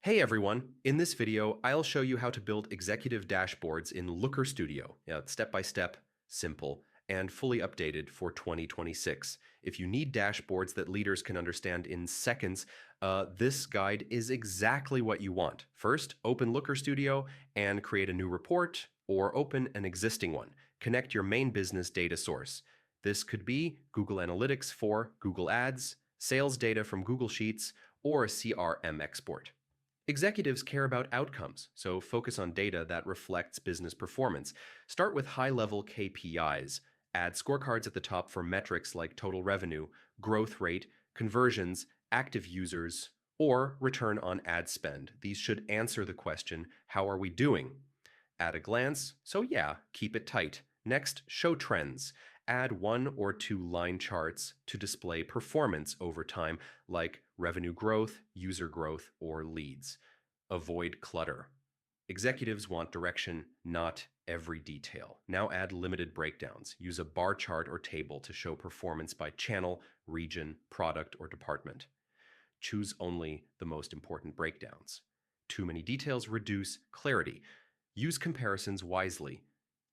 Hey everyone, in this video, I'll show you how to build executive dashboards in Looker Studio. Step by step, simple, and fully updated for 2026. If you need dashboards that leaders can understand in seconds, this guide is exactly what you want. First, open Looker Studio and create a new report, or open an existing one. Connect your main business data source. This could be Google Analytics for Google Ads, sales data from Google Sheets, or a CRM export. Executives care about outcomes, so focus on data that reflects business performance. Start with high-level KPIs. Add scorecards at the top for metrics like total revenue, growth rate, conversions, active users, or return on ad spend. These should answer the question, how are we doing? At a glance, so yeah, keep it tight. Next, show trends. Add 1 or 2 line charts to display performance over time, like revenue growth, user growth, or leads. Avoid clutter. Executives want direction, not every detail. Now add limited breakdowns. Use a bar chart or table to show performance by channel, region, product, or department. Choose only the most important breakdowns. Too many details reduce clarity. Use comparisons wisely.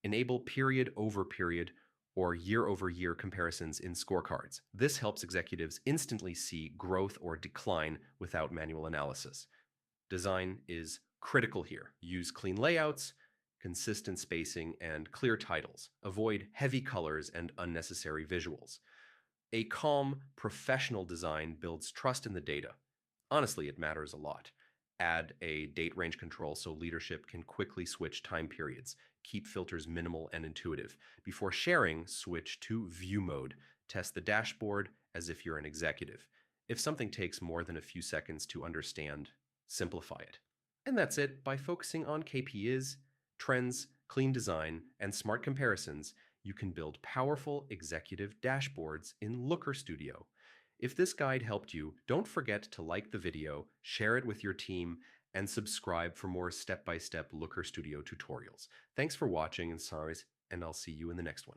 Enable period over period or year over year comparisons in scorecards. This helps executives instantly see growth or decline without manual analysis. Design is critical here. Use clean layouts, consistent spacing, and clear titles. Avoid heavy colors and unnecessary visuals. A calm, professional design builds trust in the data. Honestly, it matters a lot. Add a date range control so leadership can quickly switch time periods. Keep filters minimal and intuitive. Before sharing, switch to view mode. Test the dashboard as if you're an executive. If something takes more than a few seconds to understand, simplify it. And that's it. By focusing on KPIs, trends, clean design, and smart comparisons, you can build powerful executive dashboards in Looker Studio. If this guide helped you, don't forget to like the video, share it with your team, and subscribe for more step-by-step Looker Studio tutorials. Thanks for watching, and I'll see you in the next one.